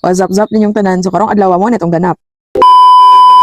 Wazap-zap ninyong tanan, so karong adlaw mo netong ganap.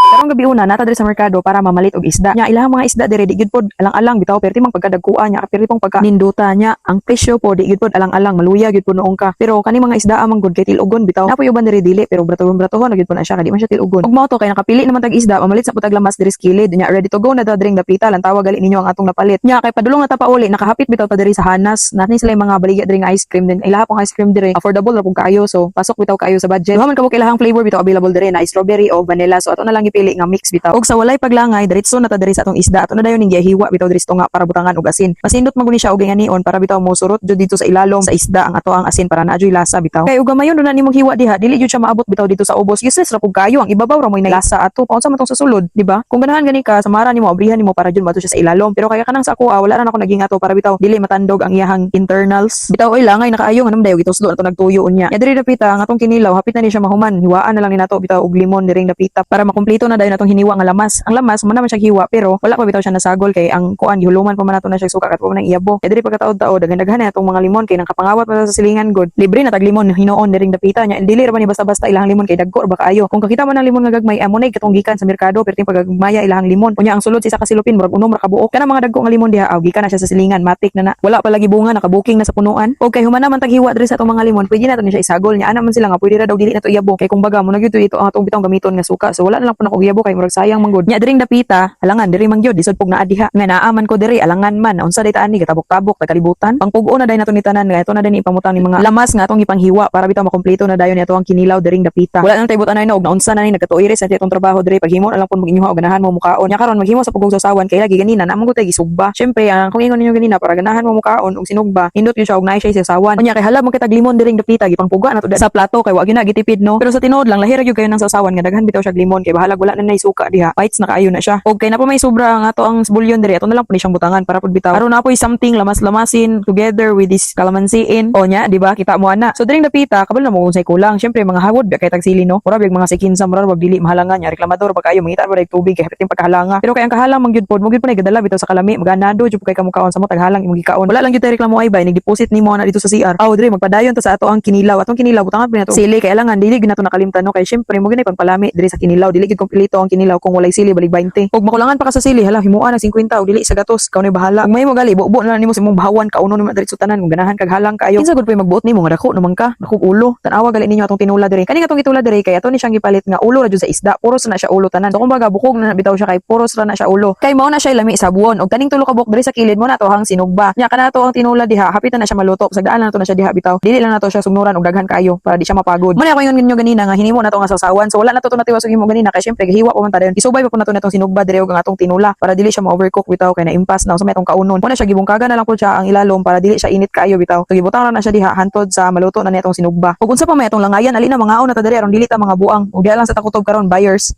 Karong gabi una nata diri sa merkado para mamalit og isda. Nya ilahang mga isda diri di gid pod alang-alang bitaw perti mang pagkadagkuan nya perti pong pagka ninduta nya. Ang presyo po di gid pod alang-alang maluya gid pod noong ka. Pero kani mga isda amang good kay tilugon bitaw. Napoy uban diri dili pero bratohon gid pod na siya kadi man siya tilugon. Ug mao to kay nakapili naman tag isda mamalit sa putag lamas diri sa kilid. Nya ready to go na ta diring dapita lan tawag gali ninyo ang atong napalit. Nya kay padulong na ta pauli nakahapit bitaw ta diri sa Hanas. Natni sila yung mga baligya diri nga ice cream din. Ilaha pong ice cream diri affordable ra pug kaayo so pasok bitaw kaayo sa budget. Duha man kamo ilahang flavor bitaw available diri na strawberry o vanilla so ato na lang gipili nga mix bitaw. Og sa walay paglangay diretso na ta diri sa atong isda ato na dayon ning gihiwa bitaw diri nga para butangan og asin. Pasindot man guni siya og ganion para bitaw mo surot jud dito sa ilalom sa isda ang ato ang asin para na adyoy lasa bitaw. Kay ug gamayon do na nimong hiwa diha dili jud siya maabot bitaw dito sa ubos. Useless ra pug kayo ang ibabaw ra moy lasa ato. Paunsa man tong susulod, di ba? Kung ganahan gani ka samara nimo abrihan nimo para jud mato siya sa ilalom. Pero kaya kanang sa ako wala na ako naging ato para bitaw dili matandog ang iyahang internals. Bitaw oy langay nakaayo nganong dayo gitusdo ato nagtuyo unya. Ya diri dapita ang atong kinilaw hapit na ni siya mahuman. Hiwaan na lang ni nato bitaw og limon diring dapita para makumpleto na dayon atong hiniwa nga lamas. Ang lamas man naman siya hiwa pero wala pa bitaw siya nasagol kay ang kuan gihuluman pa man nato na siya suka kat pa man ang iyabo. E diri pagkataod-taod daghan-daghan na atong mga limon kay nang kapangawat pa sa silingan god. Libre na tag limon hinuon diring dapita nya. Dili ra man ni basta-basta ilahang limon kay dagko ra ba kaayo. Kung kakita man ang limon nga gagmay amonay katong gikan sa merkado perting pagagmaya ilahang limon. Unya ang sulod sa isa ka silupin murag unom ra ka buok. Kana mga dagko nga limon diha gikan na siya sa silingan matik na wala pa lagi bunga nakabuking na sa punuan. O kay human naman tag hiwa diri sa atong mga limon pwede na to ni siya isagol nya ana man sila nga pwede ra daw dili na to iyabo kay kumbaga mo nagyud ito ang atong bitong gamiton nga suka so wala na lang po na kog iyabo kay murag sayang man gud. Nya diring dapita alangan diri man gyud isod pug naa diha nga naaman ko diri alangan man unsa day taan ni gatabok-tabok kalibutan pangpugo na day nato ni tanan nga ito na din ipamutang ni mga lamas nga atong ipanghiwa para bitaw makumpleto na dayon ni ato ang kinilaw diring dapita wala nang taybot anay na og naunsa na ni nagkatuiris sa atong trabaho diri paghimo na lang pud mag-inyuha og ganahan mo mukaon nya karon maghimo sa pagugsasawan kay lagi ganina namang gutay gisugba syempre ang kung ingon ninyo ganina para ganahan mo mukaon og sinugba hindot gyud siya og naay siya sasawan unya kay hala mo kitag limon diring dapita gipangpuga nato sa plato kay wa gyud na gitipid no pero sa tinuod lang lahira gyud kayo nang sasawan nga daghan bitaw siya limon kay bahalag wala na nay suka diha bites na kaayo na siya og kay na pa may sobra nga to ang bulyon diri ato na lang pud siyang butangan para pud bitaw aron na poy something lamas-lamasin together with this kalamansiin o nya di ba kita mo ana so diring dapita kabal na mo kung say kulang syempre mga hawod kay tag sili no mura big mga sikinsa mura wag dili mahalangan nya reklamador pa kayo mangita ba tubig kay hapiting pagkahalanga pero kay ang kahalang man gyud pod mo gyud pa gadala bitaw sa kalami maganado jud kay kamukaon sa mo taghalang imong gikaon wala lang gyud tay reklamo ay bay nag-deposit nimo na dito sa CR aw diri magpadayon ta sa ato ang kinilaw butangan pa nato sili kay alangan dili gyud nato nakalimtan no kay syempre mo gyud pagpalami diri sa kinilaw dili gyud kompleto ang kinilaw kung walay sili balig 20 ug makulangan pa ka sa sili hala himuan na 50 ug dili sa gatos kaw ni bahala ug may mo gali buo na nimo sa imong bahawan kauno nimo diretso tanan kung ganahan kag halang kaayo kinsa gud pay magbuot nimo nga dako naman ka dakog ulo tan-awa gali ninyo atong tinula diri kani atong itula diri kay ato ni siyang gipalit nga ulo ra jud sa isda puros na siya ulo tanan so kumbaga bukog na bitaw siya kay puros ra na siya ulo kay mao na siya lami sa buon ug kaning tulo ka buok diri sa kilid mo na to hang sinugba nya kana to ang tinula diha hapit na siya maluto sa daan na to na siya diha bitaw dili lang nato siya sugnuran og daghan kaayo para di siya mapagod mo na ako ingon ninyo ganina nga hinimo na to nga sasawan so wala na to natiwas og himo ganina kay syempre gihiwa pa man ta dayon isubay pa nato natong sinugba diri og ang atong tinula para dili siya ma-overcook bitaw kay na-impas na so may atong kaunon mo na siya gibungkagan na lang pud siya ang ilalom para dili siya init kaayo bitaw so gibutang na siya diha hantod sa maluto na nitong sinugba ug unsa pa may atong langayan ali na mga na ta diri aron dili ta mga buang ug diha lang sa takutob karon buyers